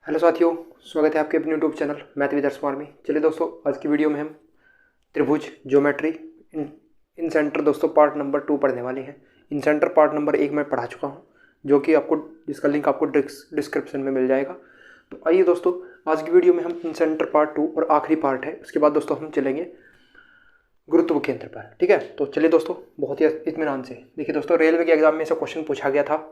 Hello साथियों, स्वागत है आपके अपने YouTube channel math with Kumar में। चलिए दोस्तों, आज की वीडियो में हम त्रिभुज ज्योमेट्री इन सेंटर दोस्तों पार्ट नंबर 2 पढ़ने वाले हैं। इन सेंटर पार्ट नंबर 1 मैं पढ़ा चुका हूं, जो कि आपको जिसका लिंक आपको डिस्क्रिप्शन में मिल जाएगा। तो आइए दोस्तों, आज की वीडियो में हम इन सेंटर पार्ट 2 और आखिरी पार्ट है, उसके बाद दोस्तों हम चलेंगे गुरुत्व केंद्र पर। ठीक है, तो चलिए दोस्तों, बहुत ही इत्मीनान से देखिए दोस्तों, रेलवे के एग्जाम में से क्वेश्चन पूछा गया था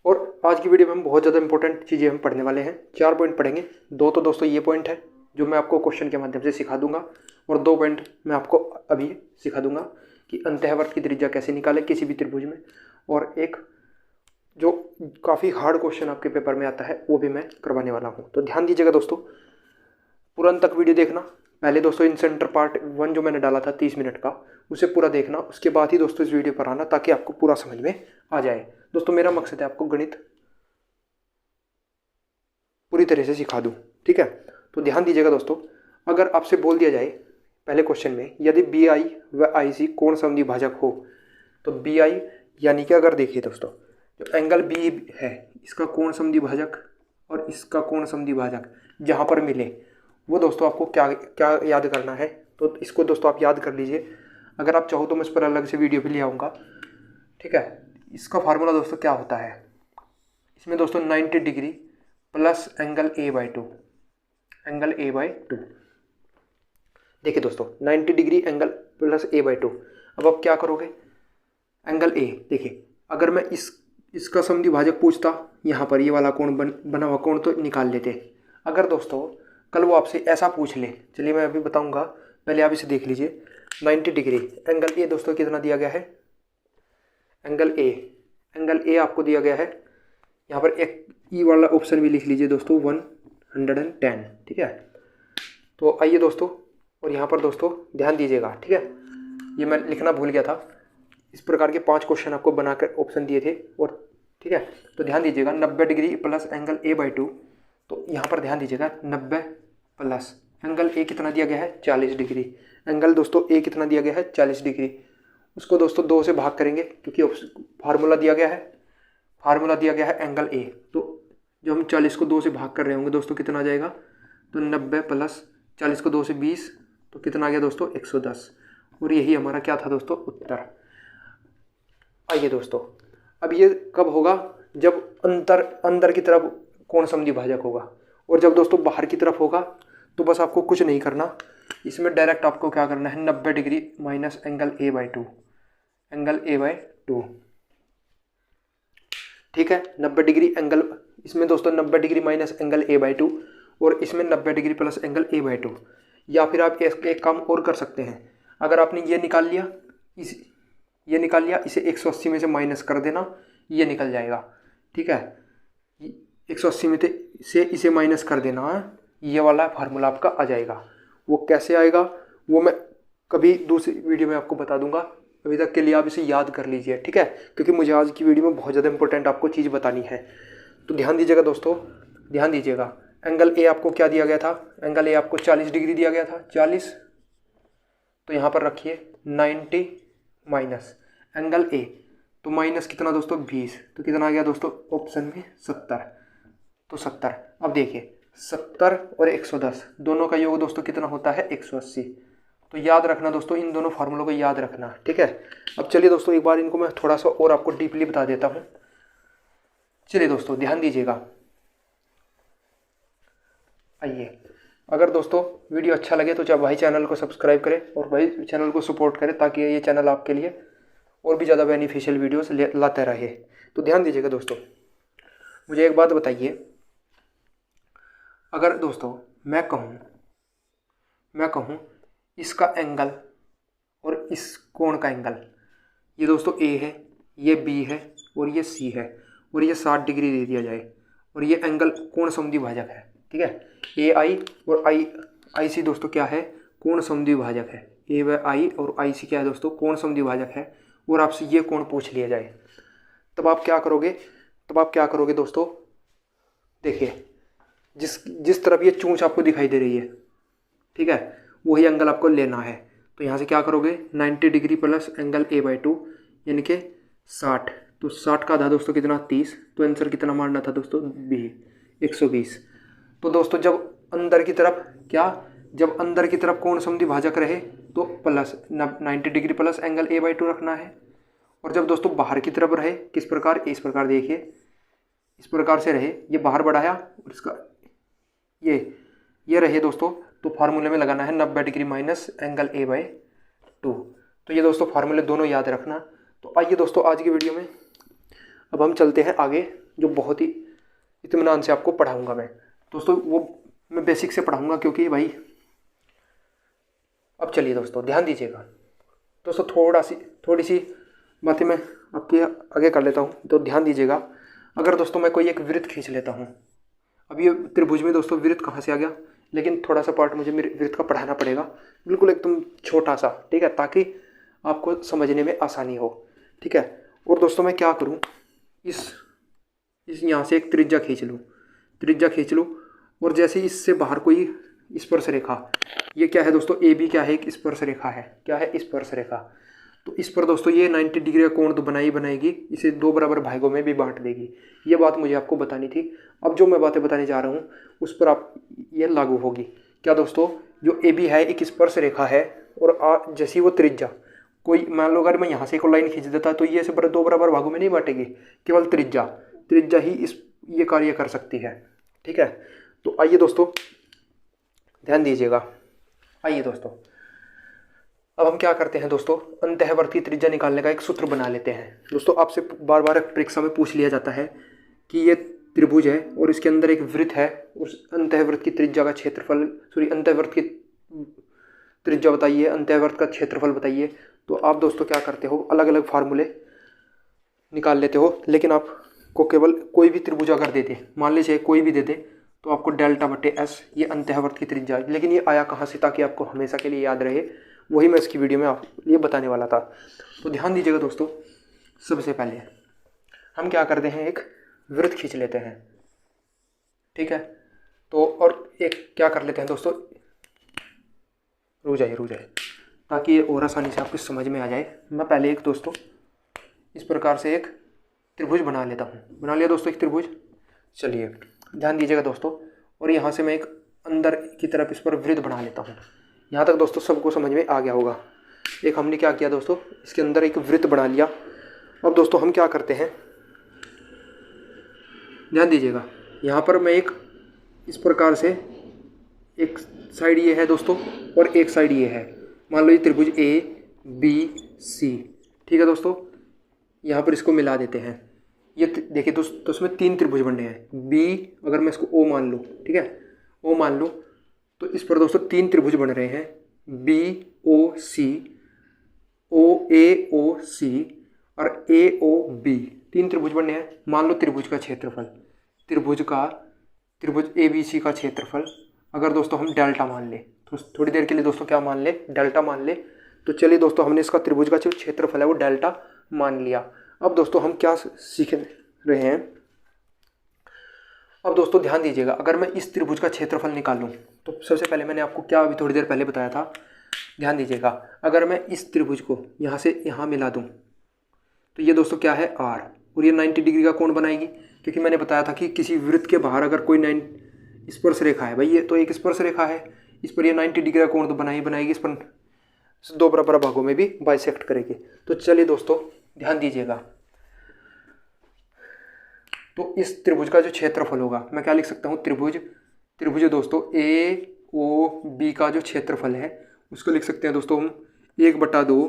और आज की वीडियो में हम बहुत ज़्यादा इंपॉर्टेंट चीज़ें हम पढ़ने वाले हैं। 4 पॉइंट पढ़ेंगे। 2 तो दोस्तों ये पॉइंट है जो मैं आपको क्वेश्चन के माध्यम से सिखा दूंगा, और 2 पॉइंट मैं आपको अभी सिखा दूंगा कि अंतःवर्त की त्रिज्या कैसे निकाले किसी भी त्रिभुज में। और एक जो काफ़ी हार्ड क्वेश्चन आपके पेपर में आता है वो भी मैं करवाने वाला हूँ। तो ध्यान दीजिएगा दोस्तों, पूरा अंत तक वीडियो देखना। पहले दोस्तों इन सेंटर पार्ट 1 जो मैंने डाला था 30 मिनट का, उसे पूरा देखना, उसके बाद ही दोस्तों इस वीडियो पर आना, ताकि आपको पूरा समझ में आ जाए। दोस्तों मेरा मकसद है आपको गणित पूरी तरह से सिखा दूं। ठीक है, तो ध्यान दीजिएगा दोस्तों, अगर आपसे बोल दिया जाए पहले क्वेश्चन में, यदि बी आई व आई सी कोण समद्विभाजक हो, तो बी आई यानी कि अगर देखिए दोस्तों, जो एंगल बी है इसका कोण समद्विभाजक और इसका कोण समद्विभाजक जहाँ पर मिले, वो दोस्तों आपको क्या क्या याद करना है। तो इसको दोस्तों आप याद कर लीजिए। अगर आप चाहो तो मैं इस पर अलग से वीडियो भी ले आऊँगा। ठीक है, इसका फार्मूला दोस्तों क्या होता है, इसमें दोस्तों 90 degree plus angle A by two, angle A by two. देखिए दोस्तों 90 degree angle plus A by two. अब आप क्या करोगे, एंगल ए देखिए, अगर मैं इसका समद्विभाजक पूछता, यहाँ पर ये वाला कोण बना हुआ कोण तो निकाल लेते। अगर दोस्तों कल वो आपसे ऐसा पूछ ले, चलिए मैं अभी बताऊंगा, पहले आप इसे देख लीजिए। 90 डिग्री एंगल ए दोस्तों कितना दिया गया है, एंगल ए आपको दिया गया है, यहाँ पर एक ई वाला ऑप्शन भी लिख लीजिए दोस्तों 110। ठीक है, तो आइए दोस्तों, और यहाँ पर दोस्तों ध्यान दीजिएगा। ठीक है, ये मैं लिखना भूल गया था। इस प्रकार के 5 क्वेश्चन आपको बनाकर ऑप्शन दिए थे, और ठीक है, तो ध्यान दीजिएगा 90 degree plus angle A by two. तो यहाँ पर ध्यान दीजिएगा 90 प्लस एंगल ए कितना दिया गया है 40 डिग्री। एंगल दोस्तों ए कितना दिया गया है 40 डिग्री। उसको दोस्तों 2 से भाग करेंगे, क्योंकि फार्मूला दिया गया है एंगल ए। तो जब हम 40 को 2 से भाग कर रहे होंगे दोस्तों, कितना आ जाएगा, तो 90 प्लस 40 को 2 से 20, तो कितना आ गया दोस्तों 110। और यही हमारा क्या था दोस्तों, उत्तर। आइए दोस्तों, अब ये कब होगा, जब अंदर की तरफ कोण समद्विभाजक होगा, और जब दोस्तों बाहर की तरफ होगा तो बस आपको कुछ नहीं करना, इसमें डायरेक्ट आपको क्या करना है, 90 degree minus angle A by two, angle A by two. ठीक है, 90 डिग्री एंगल, इसमें दोस्तों 90 degree minus angle A by two, और इसमें 90 degree plus angle A by two. या फिर आप एक काम और कर सकते हैं, अगर आपने ये निकाल लिया, इसे 180 में से माइनस कर देना, ये निकल जाएगा। ठीक है, 180 में से इसे माइनस कर देना, ये वाला फार्मूला आपका आ जाएगा। वो कैसे आएगा वो मैं कभी दूसरी वीडियो में आपको बता दूंगा। अभी तक के लिए आप इसे याद कर लीजिए। ठीक है, क्योंकि मुझे आज की वीडियो में बहुत ज़्यादा इंपॉर्टेंट आपको चीज़ बतानी है। तो ध्यान दीजिएगा दोस्तों, ध्यान दीजिएगा, एंगल ए आपको क्या दिया गया था, एंगल ए आपको 40 डिग्री दिया गया था, 40। तो यहाँ पर रखिए 90 माइनस एंगल ए, तो माइनस कितना दोस्तों 20, तो कितना आ गया दोस्तों ऑप्शन में 70। तो 70, अब देखिए 70 और 110 दोनों का योग दोस्तों कितना होता है 180। तो याद रखना दोस्तों, इन दोनों फार्मूलों को याद रखना। ठीक है, अब चलिए दोस्तों एक बार इनको मैं थोड़ा सा और आपको डीपली बता देता हूँ। चलिए दोस्तों ध्यान दीजिएगा। आइए, अगर दोस्तों वीडियो अच्छा लगे तो भाई चैनल को सब्सक्राइब करें और भाई चैनल को सपोर्ट करें, ताकि ये चैनल आपके लिए और भी ज़्यादा बेनिफिशियल वीडियोस लाते रहे। तो ध्यान दीजिएगा दोस्तों, मुझे एक बात बताइए, अगर दोस्तों मैं कहूँ इसका एंगल और इस कोण का एंगल, ये दोस्तों ए है, ये बी है और ये सी है, और ये 60 डिग्री दे दिया जाए, और ये एंगल कोण समद्विभाजक है। ठीक है, ए आई और आई सी दोस्तों क्या है, कोण समद्विभाजक है। ए व आई और आई सी क्या है दोस्तों, कोण समद्विभाजक है। और आपसे ये कोण पूछ लिया जाए, तब आप क्या करोगे दोस्तों, देखिए जिस तरफ ये चोंच आपको दिखाई दे रही है, ठीक है, वही एंगल आपको लेना है। तो यहाँ से क्या करोगे, 90 degree plus angle A by two, यानी कि 60। तो 60 का आधा दोस्तों कितना 30। तो आंसर कितना मारना था दोस्तों, बी। 120। तो दोस्तों जब अंदर की तरफ जब अंदर की तरफ कोण समद्विभाजक रहे तो plus 90 degree plus angle a/2 रखना है। और जब दोस्तों बाहर की तरफ रहे किस प्रकार, इस प्रकार देखिए, इस प्रकार से रहे, ये बाहर बढ़ाया और इसका ये रहे दोस्तों, तो फार्मूले में लगाना है 90 डिग्री माइनस एंगल a/2। तो ये दोस्तों फार्मूले दोनों याद रखना। तो आइए दोस्तों आज की वीडियो में अब हम चलते हैं आगे, जो बहुत ही इत्मीनान से आपको पढ़ाऊंगा मैं दोस्तों, वो मैं बेसिक से पढ़ाऊंगा क्योंकि भाई अब चलिए दोस्तों ध्यान दीजिएगा दोस्तों, थोड़ी सी बातें मैं आपके आगे कर लेता हूँ, तो ध्यान दीजिएगा। अगर दोस्तों मैं कोई एक वृत्त खींच लेता हूँ, अब ये त्रिभुज में दोस्तों वृत्त कहाँ से आ गया, लेकिन थोड़ा सा पार्ट मुझे वृत्त का पढ़ाना पड़ेगा, बिल्कुल एकदम छोटा सा, ठीक है, ताकि आपको समझने में आसानी हो, ठीक है। और दोस्तों मैं क्या करूँ, इस यहाँ से एक त्रिज्या खींच लूँ और जैसे ही इससे बाहर कोई स्पर्श रेखा, ये क्या है दोस्तों, ए बी क्या है, एक स्पर्श रेखा है, क्या है, स्पर्श रेखा। तो इस पर दोस्तों ये 90 डिग्री का कोण तो बनाएगी, इसे 2 बराबर भागों में भी बांट देगी। ये बात मुझे आपको बतानी थी। अब जो मैं बातें बताने जा रहा हूँ उस पर आप ये लागू होगी। क्या दोस्तों, जो ए बी है एक स्पर्श रेखा है और जैसी वो त्रिज्या, कोई मान लो अगर मैं यहाँ से एक लाइन खींच देता तो ये 2 बराबर भागों में नहीं बांटेगी, केवल त्रिज्या ही ये कार्य कर सकती है, ठीक है। तो आइए दोस्तों ध्यान दीजिएगा। आइए दोस्तों अब हम क्या करते हैं दोस्तों, अंतःवर्ती त्रिज्या निकालने का एक सूत्र बना लेते हैं। दोस्तों आपसे बार बार परीक्षा में पूछ लिया जाता है कि ये त्रिभुज है और इसके अंदर एक वृत्त है, उस अंतःवृत्त की त्रिज्या का क्षेत्रफल, अंतःवृत्त की त्रिज्या बताइए, अंतःवृत्त का क्षेत्रफल बताइए। तो आप दोस्तों क्या करते हो, अलग अलग फार्मूले निकाल लेते हो, लेकिन आपको केवल कोई भी त्रिभुज अगर दे दे, मान लीजिए कोई भी दे दे, तो आपको डेल्टा बटे एस ये अंतःवृत्त की त्रिज्या, लेकिन ये आया कहाँ से, ताकि आपको हमेशा के लिए याद रहे, वही मैं इसकी वीडियो में आपके लिए बताने वाला था। तो ध्यान दीजिएगा दोस्तों, सबसे पहले हम क्या करते हैं, एक वृत्त खींच लेते हैं, ठीक है। तो और एक क्या कर लेते हैं दोस्तों, रुक जाइए ताकि ये और आसानी से आपको समझ में आ जाए। मैं पहले एक दोस्तों इस प्रकार से एक त्रिभुज बना लेता हूँ, बना लिया दोस्तों एक त्रिभुज। चलिए ध्यान दीजिएगा दोस्तों, और यहाँ से मैं एक अंदर की तरफ इस पर वृत्त बना लेता हूँ। यहाँ तक दोस्तों सबको समझ में आ गया होगा। एक हमने क्या किया दोस्तों, इसके अंदर एक वृत्त बना लिया। अब दोस्तों हम क्या करते हैं, ध्यान दीजिएगा, यहाँ पर मैं एक इस प्रकार से, एक साइड ये है दोस्तों और एक साइड ये है, मान लो ये त्रिभुज ABC, ठीक है दोस्तों। यहाँ पर इसको मिला देते हैं, ये देखिए दोस्तों, तो इसमें 3 त्रिभुज बनने हैं। B अगर मैं इसको O मान लूँ, ठीक है, O मान लूँ, तो इस पर दोस्तों 3 त्रिभुज बन रहे हैं, BOC, OAOC और AOB, 3 त्रिभुज बनने हैं। मान लो त्रिभुज का क्षेत्रफल, त्रिभुज ABC का क्षेत्रफल अगर दोस्तों हम डेल्टा मान ले, तो थोड़ी देर के लिए दोस्तों क्या मान ले, डेल्टा मान ले। तो चलिए दोस्तों हमने इसका त्रिभुज का जो क्षेत्रफल है वो डेल्टा मान लिया। अब दोस्तों हम क्या सीख रहे हैं, अब दोस्तों ध्यान दीजिएगा, अगर मैं इस त्रिभुज का क्षेत्रफल निकालूं, तो सबसे पहले मैंने आपको क्या अभी थोड़ी देर पहले बताया था, ध्यान दीजिएगा, अगर मैं इस त्रिभुज को यहाँ से यहाँ मिला दूं, तो ये दोस्तों क्या है, R, और ये 90 डिग्री का कोण बनाएगी, क्योंकि मैंने बताया था कि किसी वृत्त के बाहर अगर कोई स्पर्श रेखा है, भाई ये तो एक स्पर्श रेखा है, इस पर ये 90 डिग्री का कोण तो बनाएगी, इस पर 2 बराबर भागों में भी बाइसेक्ट करेगी। तो चलिए दोस्तों ध्यान दीजिएगा, तो इस त्रिभुज का जो क्षेत्रफल होगा, मैं क्या लिख सकता हूँ, त्रिभुज दोस्तों AOB का जो क्षेत्रफल है उसको लिख सकते हैं दोस्तों हम 1/2,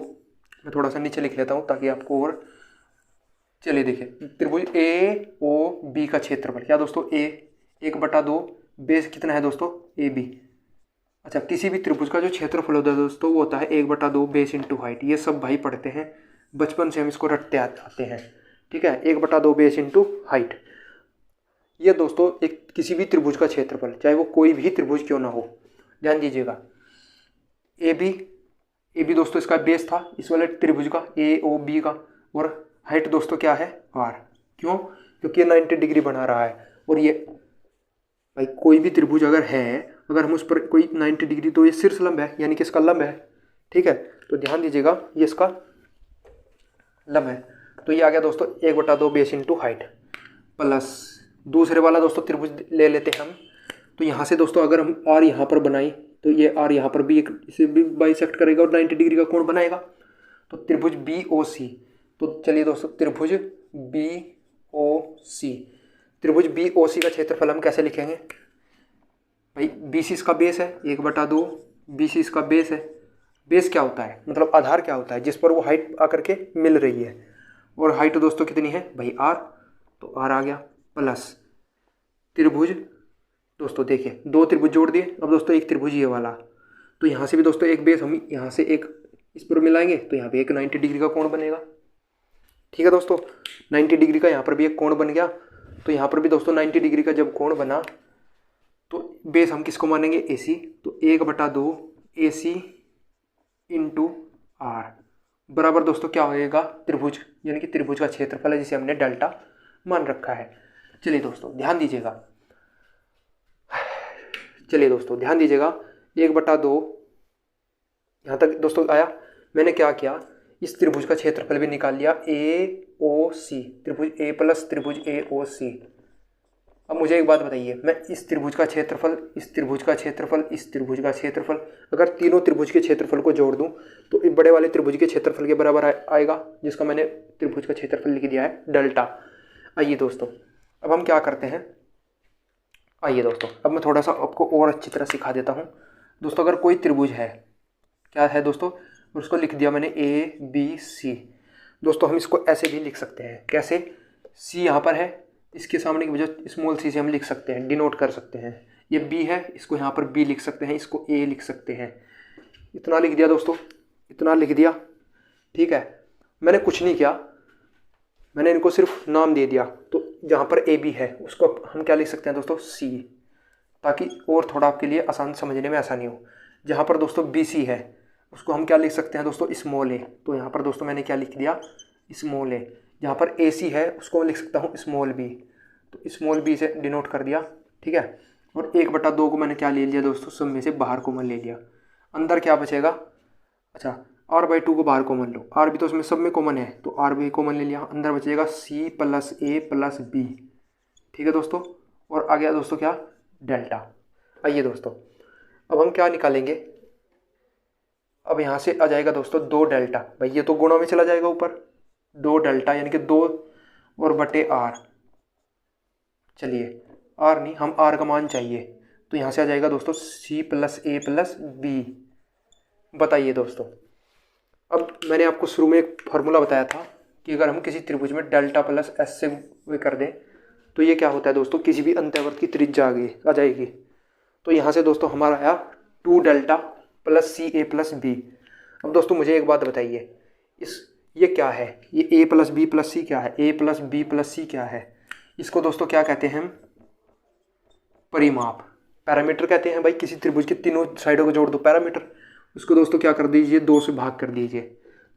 मैं थोड़ा सा नीचे लिख लेता हूँ ताकि आपको और, चलिए देखिए, त्रिभुज AOB का क्षेत्रफल क्या दोस्तों, 1/2, बेस कितना है दोस्तों, AB। अच्छा, किसी भी त्रिभुज का जो क्षेत्रफल होता है दोस्तों वो होता है 1/2 बेस इंटू हाइट। ये सब भाई पढ़ते हैं, बचपन से हम इसको रटते आते हैं, ठीक है, 1/2 बेस इंटू हाइट। ये दोस्तों एक किसी भी त्रिभुज का क्षेत्रफल, चाहे वो कोई भी त्रिभुज क्यों ना हो। ध्यान दीजिएगा, AB दोस्तों इसका बेस था इस वाले त्रिभुज का AOB का, और हाइट दोस्तों क्या है, R। क्यों, क्योंकि ये 90 डिग्री बना रहा है। और ये भाई कोई भी त्रिभुज अगर है, अगर हम उस पर कोई 90 डिग्री, तो ये शीर्ष लंब है, यानी कि इसका लंब है, ठीक है। तो ध्यान दीजिएगा, ये इसका लंब है। तो ये आ गया दोस्तों 1/2 बेस इंटू हाइट प्लस दूसरे वाला दोस्तों त्रिभुज ले लेते हैं हम। तो यहाँ से दोस्तों अगर हम आर यहाँ पर बनाए तो ये आर यहाँ पर भी एक इसे भी बाइसेक्ट करेगा और 90 डिग्री का कोण बनाएगा। तो त्रिभुज बी ओ सी, तो चलिए दोस्तों त्रिभुज बी ओ सी, त्रिभुज बी ओ सी का क्षेत्रफल हम कैसे लिखेंगे भाई? बी सी इसका बेस है 1/2, बी सी इसका बेस है। बेस क्या होता है मतलब आधार क्या होता है जिस पर वो हाइट आकर के मिल रही है, और हाइट दोस्तों कितनी है भाई आर, तो आर आ गया प्लस त्रिभुज। दोस्तों देखिए दो त्रिभुज जोड़ दिए, अब दोस्तों एक त्रिभुज ये वाला, तो यहाँ से भी दोस्तों एक बेस हम यहाँ से एक इस पर मिलाएंगे तो यहाँ पे एक 90 डिग्री का कोण बनेगा। ठीक है दोस्तों, 90 डिग्री का यहाँ पर भी एक कोण बन गया। तो यहाँ पर भी दोस्तों 90 डिग्री का जब कोण बना तो बेस हम किसको मानेंगे? ए सी। तो 1/2 ए सी इंटू आर बराबर दोस्तों क्या होएगा? त्रिभुज, यानी कि त्रिभुज का क्षेत्रफल है जिसे हमने डेल्टा मान रखा है। चलिए दोस्तों ध्यान दीजिएगा, चलिए दोस्तों ध्यान दीजिएगा, 1/2 यहाँ तक दोस्तों आया। मैंने क्या किया, इस त्रिभुज का क्षेत्रफल भी निकाल लिया, ए ओ सी, त्रिभुज ए प्लस त्रिभुज ए ओ सी। अब मुझे एक बात बताइए, मैं इस त्रिभुज का क्षेत्रफल, इस त्रिभुज का क्षेत्रफल, इस त्रिभुज का क्षेत्रफल, अगर तीनों त्रिभुज के क्षेत्रफल को जोड़ दूं तो इस बड़े वाले त्रिभुज के क्षेत्रफल के बराबर आएगा, जिसका मैंने त्रिभुज का क्षेत्रफल लिख दिया है डेल्टा। आइए दोस्तों अब हम क्या करते हैं, आइए दोस्तों अब मैं थोड़ा सा आपको और अच्छी तरह सिखा देता हूँ। दोस्तों अगर कोई त्रिभुज है, क्या है दोस्तों, उसको लिख दिया मैंने ए बी सी। दोस्तों हम इसको ऐसे भी लिख सकते हैं, कैसे? सी यहाँ पर है, इसके सामने की वजह स्मॉल सी से हम लिख सकते हैं, डिनोट कर सकते हैं। ये बी है, इसको यहाँ पर बी लिख सकते हैं, इसको ए लिख सकते हैं। इतना लिख दिया दोस्तों, इतना लिख दिया। ठीक है, मैंने कुछ नहीं किया, मैंने इनको सिर्फ नाम दे दिया। तो जहाँ पर ए बी है उसको हम क्या लिख सकते हैं दोस्तों? सी, ताकि और थोड़ा आपके लिए आसान समझने में आसानी हो। जहाँ पर दोस्तों बी सी है उसको हम क्या लिख सकते हैं दोस्तों? स्मॉल ए। तो यहाँ पर दोस्तों मैंने क्या लिख दिया? स्मॉल ए। जहाँ पर ए सी है उसको मैं लिख सकता हूँ स्मॉल बी, तो स्मॉल बी से डिनोट कर दिया। ठीक है, और 1/2 को मैंने क्या ले लिया दोस्तों? सब में से बाहर कॉमन ले लिया। अंदर क्या बचेगा? अच्छा r/2 को बाहर कॉमन लो, r भी तो उसमें सब में कॉमन है, तो r भी कॉमन ले लिया। अंदर बचेगा c plus a plus b। ठीक है दोस्तों, और आ गया दोस्तों क्या? डेल्टा। आइए दोस्तों अब हम क्या निकालेंगे, अब यहाँ से आ जाएगा दोस्तों 2 डेल्टा। भाई ये तो गुणों में चला जाएगा ऊपर, 2 डेल्टा यानी कि 2 और बटे r। चलिए r नहीं, हम r का मान चाहिए, तो यहाँ से आ जाएगा दोस्तों c plus a plus b। बताइए दोस्तों, अब मैंने आपको शुरू में एक फार्मूला बताया था कि अगर हम किसी त्रिभुज में डेल्टा प्लस एस से वे कर दें तो ये क्या होता है दोस्तों? किसी भी अंतःवर्त की त्रिज्या आ जाएगी। तो यहाँ से दोस्तों हमारा आया 2 डेल्टा प्लस सी ए प्लस बी। अब दोस्तों मुझे एक बात बताइए, ये क्या है? ये ए प्लस बी प्लस सी क्या है? ए प्लस बी प्लस सी क्या है? इसको दोस्तों क्या कहते हैं हम? परिमाप, पैरामीटर कहते हैं। भाई किसी त्रिभुज की तीनों साइडों को जोड़ दो, पैरामीटर। उसको दोस्तों क्या कर दीजिए? 2 से भाग कर दीजिए।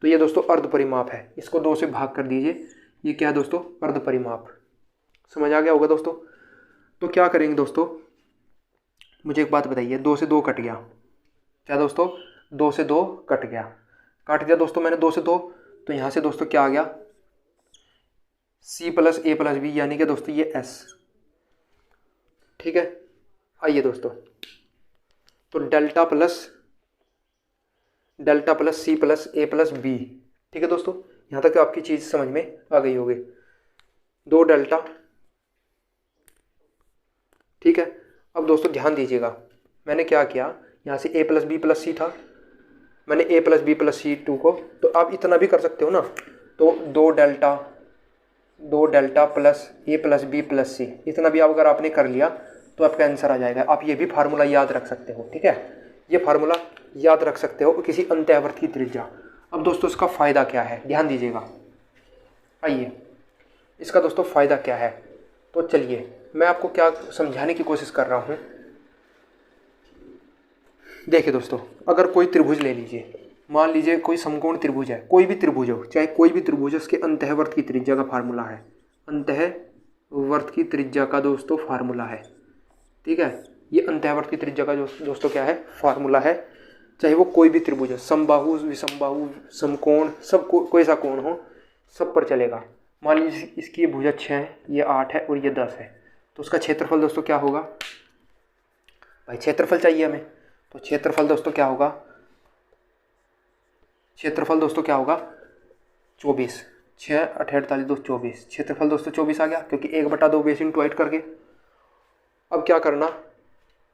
तो ये दोस्तों अर्ध परिमाप है, इसको 2 से भाग कर दीजिए। ये क्या है दोस्तों? अर्ध परिमाप। समझ आ गया होगा दोस्तों। तो क्या करेंगे दोस्तों, मुझे एक बात बताइए, 2 से 2 कट गया, क्या दोस्तों? 2 से 2 कट गया, काट दिया दोस्तों मैंने 2 से 2। तो यहाँ से दोस्तों क्या आ गया? c plus a plus B, यानी कि दोस्तों ये s। ठीक है, आइए दोस्तों, तो डेल्टा प्लस सी प्लस ए प्लस बी। ठीक है दोस्तों, यहाँ तक आपकी चीज़ समझ में आ गई होगी। 2 डेल्टा। ठीक है, अब दोस्तों ध्यान दीजिएगा, मैंने क्या किया, यहाँ से a प्लस बी प्लस सी था, मैंने a प्लस बी प्लस सी 2 को, तो आप इतना भी कर सकते हो ना। तो 2 delta plus a plus B plus C, इतना भी अगर आपने कर लिया तो आपका आंसर आ जाएगा। आप ये भी फार्मूला याद रख सकते हो। ठीक है, ये फार्मूला याद रख सकते हो किसी अंतःवर्त की त्रिज्या। अब दोस्तों इसका फ़ायदा क्या है, ध्यान दीजिएगा। आइए इसका दोस्तों फ़ायदा क्या है, तो चलिए मैं आपको क्या समझाने की कोशिश कर रहा हूँ। देखिए दोस्तों, अगर कोई त्रिभुज ले लीजिए, मान लीजिए कोई समकोण त्रिभुज है, कोई भी त्रिभुज हो, चाहे कोई भी त्रिभुज है, उसके अंतःवर्त की त्रिज्या का फार्मूला है, अंतःवर्त की त्रिज्या का दोस्तों फार्मूला है। ठीक है, ये अंतःवर्त की त्रिज्या का दोस्तों क्या है? फार्मूला है। चाहे वो कोई भी त्रिभुज है, समबाहु, विषमबाहु, समकोण, सब कोई सा कोण हो, सब पर चलेगा। मान लीजिए इसकी ये भुजा 6 है, ये 8 है और ये 10 है। तो उसका क्षेत्रफल दोस्तों क्या होगा, भाई क्षेत्रफल चाहिए हमें, तो क्षेत्रफल दोस्तों क्या होगा, क्षेत्रफल दोस्तों क्या होगा 24, 6 8 48 2 24, क्षेत्रफल दोस्तों 24 आ गया, क्योंकि 1/2 बेस इंटू 8 करके। अब क्या करना,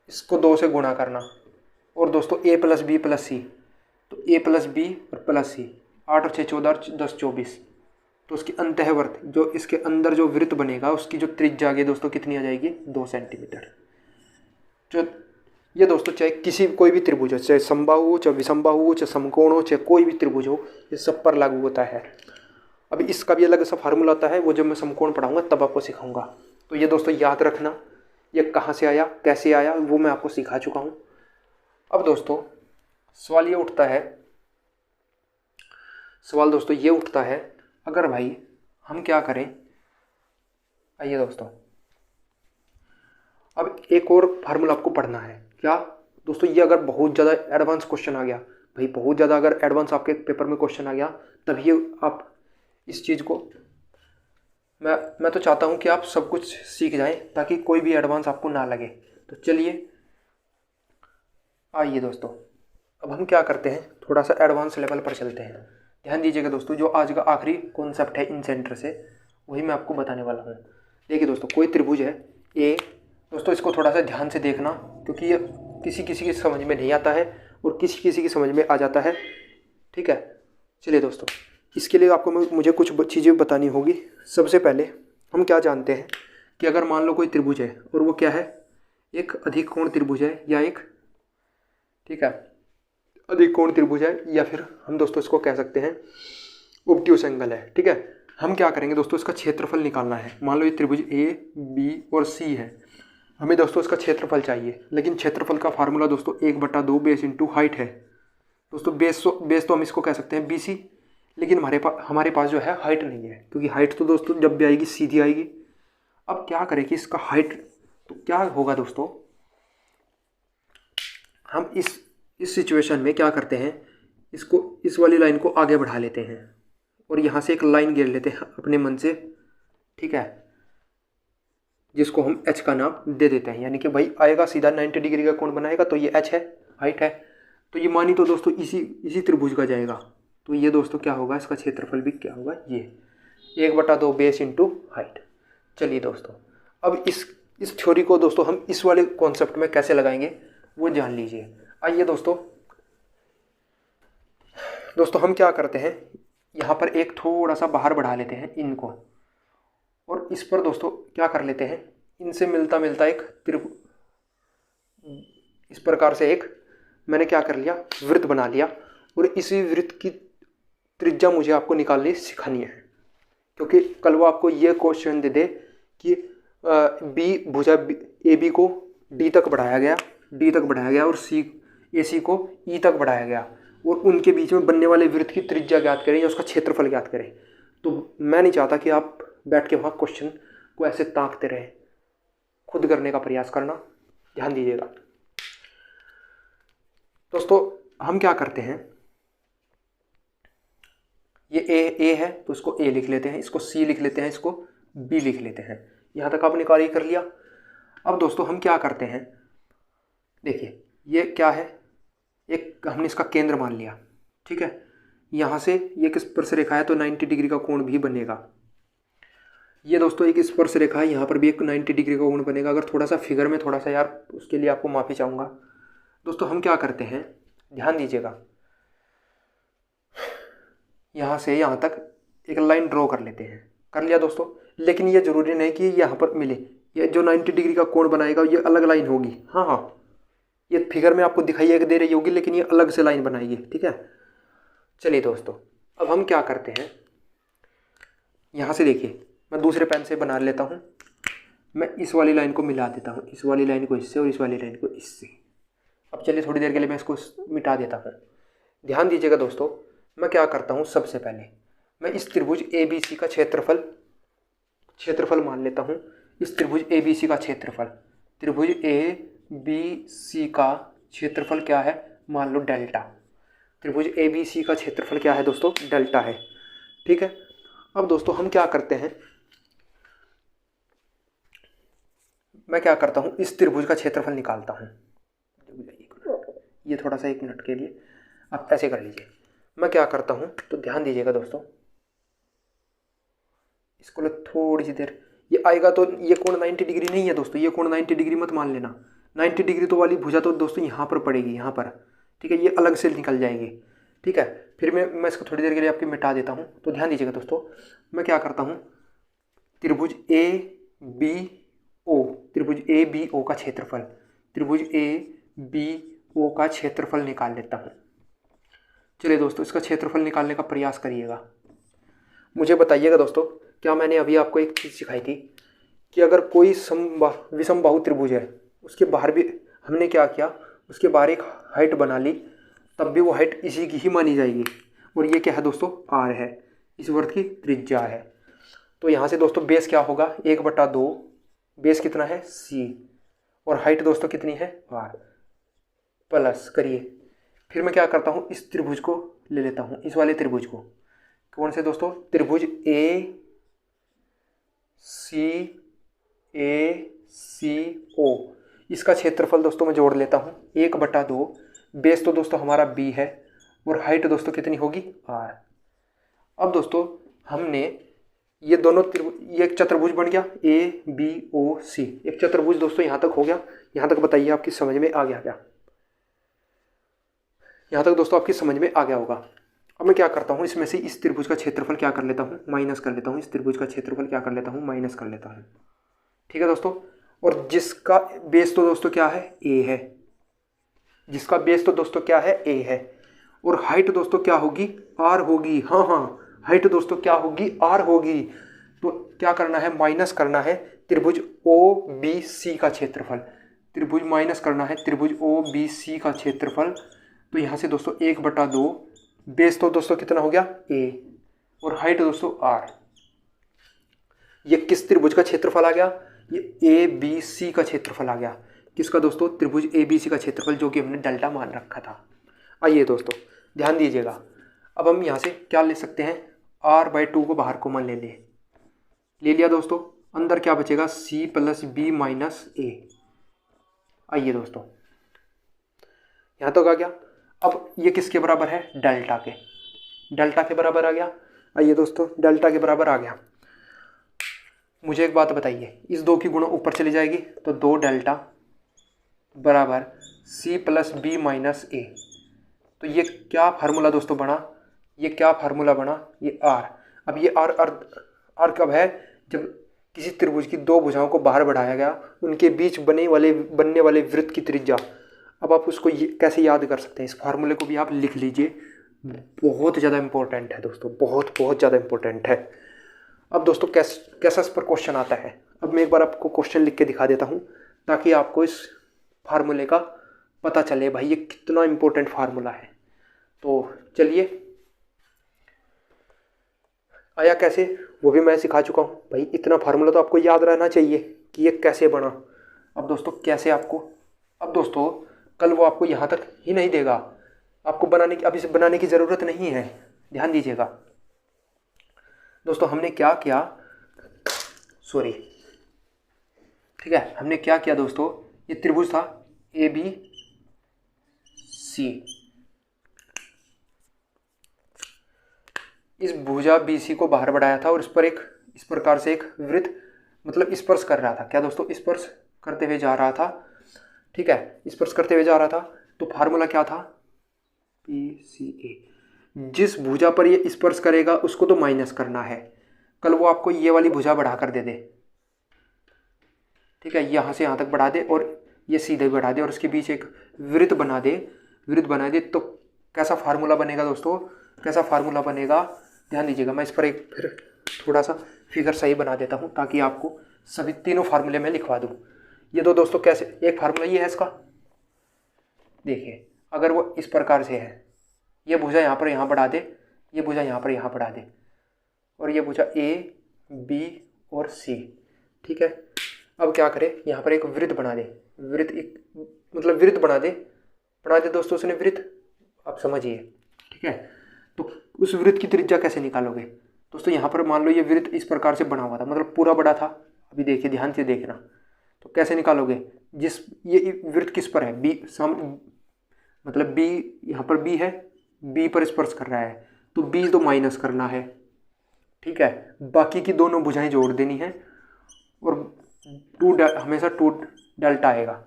इसको 2 से गुणा करना, और दोस्तों a प्लस बी प्लस सी, तो a प्लस बी और प्लस सी, 8 और 6 14 और 10 24, तो उसकी अंतःवर्त जो इसके अंदर जो वृत्त बनेगा उसकी जो त्रिज्या आगे दोस्तों कितनी आ जाएगी, 2 सेंटीमीटर। जो ये दोस्तों चाहे किसी कोई भी त्रिभुज हो, चाहे समबाहु हो, चाहे विषमबाहु हो, चाहे समकोण हो, चाहे कोई भी त्रिभुज हो, ये सब पर लागू होता है। अभी इसका भी अलग सा फार्मूला आता है, वो जब मैं समकोण पढ़ाऊंगा तब आपको सिखाऊंगा। तो ये दोस्तों याद रखना, ये कहाँ से आया कैसे आया वो मैं आपको सिखा चुका हूँ। अब दोस्तों सवाल ये उठता है, सवाल दोस्तों ये उठता है, अगर भाई हम क्या करें, आइए दोस्तों अब एक और फार्मूला आपको पढ़ना है। क्या दोस्तों, ये अगर बहुत ज़्यादा एडवांस क्वेश्चन आ गया, भाई बहुत ज़्यादा अगर एडवांस आपके पेपर में क्वेश्चन आ गया, तभी आप इस चीज़ को, मैं तो चाहता हूँ कि आप सब कुछ सीख जाएं ताकि कोई भी एडवांस आपको ना लगे। तो चलिए आइए दोस्तों, अब हम क्या करते हैं, थोड़ा सा एडवांस लेवल पर चलते हैं। ध्यान दीजिएगा दोस्तों, जो आज का आखिरी कॉन्सेप्ट है इन सेंटर से, वही मैं आपको बताने वाला हूँ। देखिए दोस्तों, कोई त्रिभुज है ए, दोस्तों इसको थोड़ा सा ध्यान से देखना, क्योंकि ये किसी किसी की समझ में नहीं आता है और किसी किसी की समझ में आ जाता है, ठीक है। चलिए दोस्तों, इसके लिए आपको मुझे कुछ चीज़ें बतानी होगी। सबसे पहले हम क्या जानते हैं कि अगर मान लो कोई त्रिभुज है और वो क्या है, एक अधिक कोण त्रिभुज है या एक, ठीक है, अधिक कोण त्रिभुज है, या फिर हम दोस्तों इसको कह सकते हैं ऑब्ट्यूस एंगल है, ठीक है। हम क्या करेंगे दोस्तों, इसका क्षेत्रफल निकालना है। मान लो ये त्रिभुज ए बी और सी है, हमें दोस्तों इसका क्षेत्रफल चाहिए, लेकिन क्षेत्रफल का फार्मूला दोस्तों 1/2 बेस इंटू हाइट है। दोस्तों बेस तो हम इसको कह सकते हैं BC, लेकिन हमारे पास जो है हाइट नहीं है, क्योंकि हाइट तो दोस्तों जब भी आएगी सीधी आएगी। अब क्या करें कि इसका हाइट, तो क्या होगा दोस्तों, हम इस सिचुएशन में क्या करते हैं, इसको इस वाली लाइन को आगे बढ़ा लेते हैं और यहाँ से एक लाइन गिर लेते हैं अपने मन से, ठीक है, जिसको हम H का नाम दे देते हैं। यानी कि भाई आएगा सीधा 90 डिग्री का कोण बनाएगा, तो ये H है, हाइट है, तो ये मानी तो दोस्तों इसी त्रिभुज का जाएगा। तो ये दोस्तों क्या होगा, इसका क्षेत्रफल भी क्या होगा, ये 1/2 बेस इंटू हाइट। चलिए दोस्तों, अब इस थ्योरी को दोस्तों हम इस वाले कॉन्सेप्ट में कैसे लगाएंगे वो जान लीजिए। आइए दोस्तों हम क्या करते हैं, यहाँ पर एक थोड़ा सा बाहर बढ़ा लेते हैं इनको, और इस पर दोस्तों क्या कर लेते हैं, इनसे मिलता मिलता एक त्रिभुज, इस प्रकार से एक मैंने क्या कर लिया, वृत्त बना लिया, और इसी वृत्त की त्रिज्या मुझे आपको निकालनी सिखानी है, क्योंकि कल वो आपको ये क्वेश्चन दे दे कि बी भुजा ए बी को डी तक बढ़ाया गया और ए सी को ई तक बढ़ाया गया, और उनके बीच में बनने वाले वृत्त की त्रिज्या ज्ञात करें या उसका क्षेत्रफल ज्ञात करें। तो मैं नहीं चाहता कि आप बैठ के वहाँ क्वेश्चन को ऐसे ताकते रहें, खुद करने का प्रयास करना, ध्यान दीजिएगा दोस्तों। हम क्या करते हैं, ये ए है तो इसको ए लिख लेते हैं, इसको सी लिख लेते हैं, इसको बी लिख लेते हैं। यहाँ तक आपने कार्य कर लिया। अब दोस्तों हम क्या करते हैं, देखिए ये क्या है, एक हमने इसका केंद्र मान लिया, ठीक है। यहाँ से ये एक स्पर्श रेखा है तो 90 डिग्री का कोण भी बनेगा। ये दोस्तों एक स्पर्श रेखा है, यहाँ पर भी एक 90 डिग्री का कोण बनेगा। अगर थोड़ा सा फिगर में थोड़ा सा यार, उसके लिए आपको माफ़ी चाहूँगा दोस्तों। हम क्या करते हैं, ध्यान दीजिएगा, यहाँ से यहाँ तक एक लाइन ड्रॉ कर लेते हैं। कर लिया दोस्तों, लेकिन ये ज़रूरी नहीं कि यहाँ पर मिले, ये जो 90 डिग्री का कोण बनाएगा ये अलग लाइन होगी। हाँ, ये फिगर में आपको दिखाई दे रही होगी, लेकिन ये अलग से लाइन बनाएगी, ठीक है। चलिए दोस्तों, अब हम क्या करते हैं, यहाँ से देखिए मैं दूसरे पेन से बना लेता हूँ। मैं इस वाली लाइन को मिला देता हूँ, इस वाली लाइन को इससे और इस वाली लाइन को इससे। अब चलिए थोड़ी देर के लिए मैं इसको मिटा देता हूँ। ध्यान दीजिएगा दोस्तों, मैं क्या करता हूँ, सबसे पहले मैं इस त्रिभुज ABC का क्षेत्रफल मान लेता हूँ। इस त्रिभुज ABC का क्षेत्रफल, त्रिभुज ABC का क्षेत्रफल क्या है, मान लो डेल्टा। त्रिभुज ABC का क्षेत्रफल क्या है दोस्तों, डेल्टा है, ठीक है। अब दोस्तों हम क्या करते हैं, मैं क्या करता हूँ, इस त्रिभुज का क्षेत्रफल निकालता हूँ। ये थोड़ा सा 1 मिनट के लिए आप ऐसे कर लीजिए। मैं क्या करता हूँ, तो ध्यान दीजिएगा दोस्तों, इसको थोड़ी सी देर, ये आएगा तो ये कोण 90 डिग्री नहीं है दोस्तों, ये कोण 90 डिग्री मत मान लेना। 90 डिग्री तो वाली भुजा तो दोस्तों यहाँ पर पड़ेगी, यहाँ पर, ठीक है, ये अलग से निकल जाएगी, ठीक है। फिर मैं इसको थोड़ी देर के लिए आपकी मिटा देता हूँ। तो ध्यान दीजिएगा दोस्तों, मैं क्या करता हूँ, त्रिभुज ए बी ओ, त्रिभुज ए बी ओ का क्षेत्रफल, त्रिभुज ए बी ओ का क्षेत्रफल निकाल लेता हूँ। चलिए दोस्तों, इसका क्षेत्रफल निकालने का प्रयास करिएगा। मुझे बताइएगा दोस्तों, क्या मैंने अभी आपको एक चीज़ सिखाई थी कि अगर कोई विषमबाहु त्रिभुज है, उसके बाहर भी हमने क्या किया, उसके बाहर एक हाइट बना ली, तब भी वो हाइट इसी की ही मानी जाएगी। और ये क्या है दोस्तों, आर है, इस वृत्त की त्रिज्या है। तो यहाँ से दोस्तों बेस क्या होगा, 1/2, बेस कितना है सी, और हाइट दोस्तों कितनी है आर, प्लस करिए। फिर मैं क्या करता हूँ, इस त्रिभुज को ले लेता हूँ, इस वाले त्रिभुज को, कौन से दोस्तों, त्रिभुज ए सी ओ, इसका क्षेत्रफल दोस्तों मैं जोड़ लेता हूँ, 1/2, बेस तो दोस्तों हमारा बी है, और हाइट दोस्तों कितनी होगी आर। अब दोस्तों हमने ये दोनों ये एक चतुर्भुज बन गया, ए बी ओ सी, एक चतुर्भुज दोस्तों यहाँ तक हो गया। यहाँ तक बताइए आपकी समझ में आ गया क्या? यहाँ तक दोस्तों आपकी समझ में आ गया होगा। अब मैं क्या करता हूँ, इसमें से इस त्रिभुज का क्षेत्रफल क्या कर लेता हूँ, माइनस कर लेता हूँ। इस त्रिभुज का क्षेत्रफल क्या कर लेता हूँ, माइनस कर लेता हूँ, ठीक है दोस्तों। और जिसका बेस तो दोस्तों क्या है, ए है, जिसका बेस तो दोस्तों क्या है, ए है, और हाइट दोस्तों क्या होगी, आर होगी। हाँ हाँ, हाइट दोस्तों क्या होगी, आर होगी। तो क्या करना है, माइनस करना है त्रिभुज ओ बी सी का क्षेत्रफल, त्रिभुज माइनस करना है त्रिभुज ओ बी सी का क्षेत्रफल। तो यहाँ से दोस्तों 1/2, बेस तो दोस्तों कितना हो गया ए, और हाइट दोस्तों आर। ये किस त्रिभुज का क्षेत्रफल आ गया, ये ए बी सी का क्षेत्रफल आ गया। किसका दोस्तों, त्रिभुज ए बी सी का क्षेत्रफल, जो कि हमने डेल्टा मान रखा था। आइए दोस्तों ध्यान दीजिएगा, अब हम यहाँ से क्या ले सकते हैं, r/2 को बाहर कॉमन ले लिया दोस्तों। अंदर क्या बचेगा, c + b - a। आइए दोस्तों यहाँ तक आ गया। अब ये किसके बराबर है, डेल्टा के बराबर आ गया। आइए दोस्तों, डेल्टा के बराबर आ गया। मुझे एक बात बताइए, इस 2 की गुणा ऊपर चली जाएगी, तो 2 डेल्टा बराबर c + b - a। तो ये क्या फार्मूला दोस्तों बना, ये क्या फार्मूला बना, ये आर। अब ये आर कब है, जब किसी त्रिभुज की 2 भुजाओं को बाहर बढ़ाया गया, उनके बीच बनने वाले वृत्त की त्रिज्या। अब आप उसको कैसे याद कर सकते हैं, इस फार्मूले को भी आप लिख लीजिए, बहुत ज़्यादा इंपॉर्टेंट है दोस्तों, बहुत ज़्यादा इंपॉर्टेंट है। अब दोस्तों कैसा इस पर क्वेश्चन आता है, अब मैं एक बार आपको क्वेश्चन लिख के दिखा देता हूँ, ताकि आपको इस फार्मूले का पता चले भाई ये कितना इंपॉर्टेंट फार्मूला है। तो चलिए, आया कैसे वो भी मैं सिखा चुका हूँ भाई, इतना फार्मूला तो आपको याद रहना चाहिए कि ये कैसे बना। अब दोस्तों कैसे आपको, अब दोस्तों कल वो आपको यहाँ तक ही नहीं देगा, आपको अब इसे बनाने की ज़रूरत नहीं है। ध्यान दीजिएगा दोस्तों, हमने क्या किया, सॉरी, ठीक है, हमने क्या किया दोस्तों, ये त्रिभुज था ए बी सी, इस भुजा BC को बाहर बढ़ाया था, और इस प्रकार से एक वृत्त मतलब स्पर्श कर रहा था। क्या दोस्तों, स्पर्श करते हुए जा रहा था, ठीक है, स्पर्श करते हुए जा रहा था। तो फार्मूला क्या था, PCA। जिस भुजा पर ये स्पर्श करेगा उसको तो माइनस करना है, कल वो आपको ये वाली भुजा बढ़ा कर दे दे, ठीक है, यहाँ से यहाँ तक बढ़ा दे और ये सीधे बढ़ा दे, और उसके बीच एक वृत्त बना दे, तो कैसा फार्मूला बनेगा दोस्तों, कैसा फार्मूला बनेगा, ध्यान दीजिएगा। मैं इस पर एक फिर थोड़ा सा फिगर सही बना देता हूँ, ताकि आपको सभी तीनों फार्मूले में लिखवा दूँ। ये दो दोस्तों कैसे, एक फार्मूला ये है इसका, देखिए, अगर वो इस प्रकार से है, ये भुजा यहाँ पर यहाँ बढ़ा दे, ये भुजा यहाँ पर यहाँ बढ़ा दे, और ये भुजा A B और C, ठीक है। अब क्या करे, यहाँ पर एक वृत्त बना दे, वृत्त बना दे दोस्तों उसने वृत्त, आप समझिए, ठीक है। तो उस वृत्त की त्रिज्या कैसे निकालोगे दोस्तों, यहाँ पर मान लो ये वृत्त इस प्रकार से बना हुआ था, मतलब पूरा बड़ा था। अभी देखिए, ध्यान से देखना, तो कैसे निकालोगे, जिस ये वृत्त किस पर है, बी मतलब बी यहाँ पर बी है, बी पर स्पर्श कर रहा है, तो बी तो माइनस करना है, ठीक है। बाकी की दोनों भुजाएं जोड़ देनी है और हमेशा 2 डेल्टा आएगा,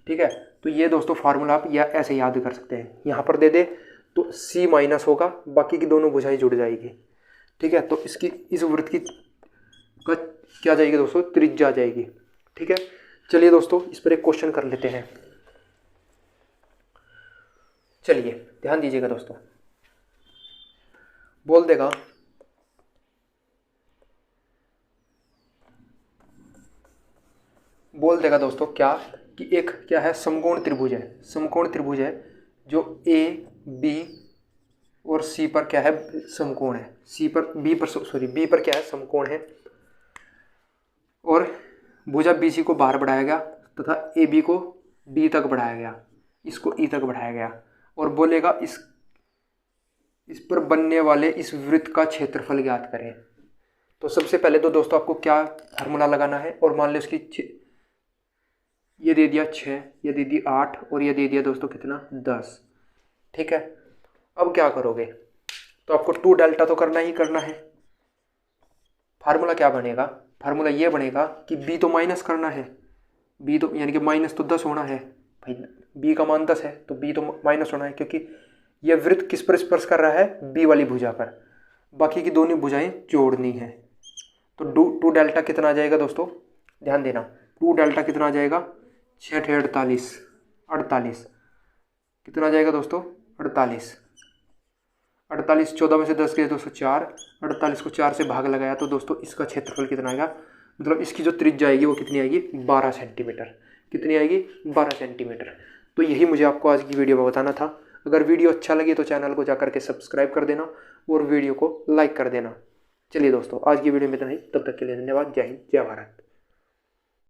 ठीक है। तो ये दोस्तों फार्मूला आप या ऐसे याद कर सकते हैं, यहाँ पर दे दे तो सी माइनस होगा, बाकी की दोनों भुजाएं जुड़ जाएगी, ठीक है। तो इसकी इस वृत्त की का क्या जाएगी दोस्तों, त्रिज्या जाएगी, ठीक है। चलिए दोस्तों इस पर एक क्वेश्चन कर लेते हैं। चलिए ध्यान दीजिएगा दोस्तों, बोल देगा दोस्तों क्या कि एक क्या है, समकोण त्रिभुज है, समकोण त्रिभुज है जो ए बी और सी पर क्या है, समकोण है, सी पर बी पर क्या है, समकोण है, और भुजा बी सी को बाहर बढ़ाया गया तथा ए बी को डी तक बढ़ाया गया, इसको ई तक बढ़ाया गया, और बोलेगा इस पर बनने वाले इस वृत्त का क्षेत्रफल ज्ञात करें। तो सबसे पहले तो दोस्तों आपको क्या फार्मूला लगाना है, और मान लो इसकी ये दे दिया 6, ये दे दी 8 और ये दे दिया दोस्तों कितना 10, ठीक है। अब क्या करोगे, तो आपको 2 डेल्टा तो करना ही करना है। फार्मूला क्या बनेगा, फार्मूला ये बनेगा कि b तो माइनस करना है, b तो यानी कि माइनस तो 10 होना है भाई, b का मान 10 है तो b तो माइनस होना है, क्योंकि ये वृत्त किस पर स्पर्श कर रहा है, b वाली भुजा पर, बाकी की दोनों भुजाएं जोड़नी है। तो 2 डेल्टा कितना आ जाएगा दोस्तों, ध्यान देना, 2 डेल्टा कितना आ जाएगा, 6 × 48 48, कितना आ जाएगा दोस्तों 48, 14 में से 10 गए दोस्तों 4, 48 को 4 से भाग लगाया तो दोस्तों इसका क्षेत्रफल कितना आएगा, मतलब इसकी जो त्रिज्या आएगी वो कितनी आएगी, 12 सेंटीमीटर, कितनी आएगी 12 सेंटीमीटर। तो यही मुझे आपको आज की वीडियो में बताना था। अगर वीडियो अच्छा लगे तो चैनल को जाकर के सब्सक्राइब कर देना और वीडियो को लाइक कर देना। चलिए दोस्तों आज की वीडियो में इतना ही, तब तक के लिए धन्यवाद। जय हिंद, जय भारत।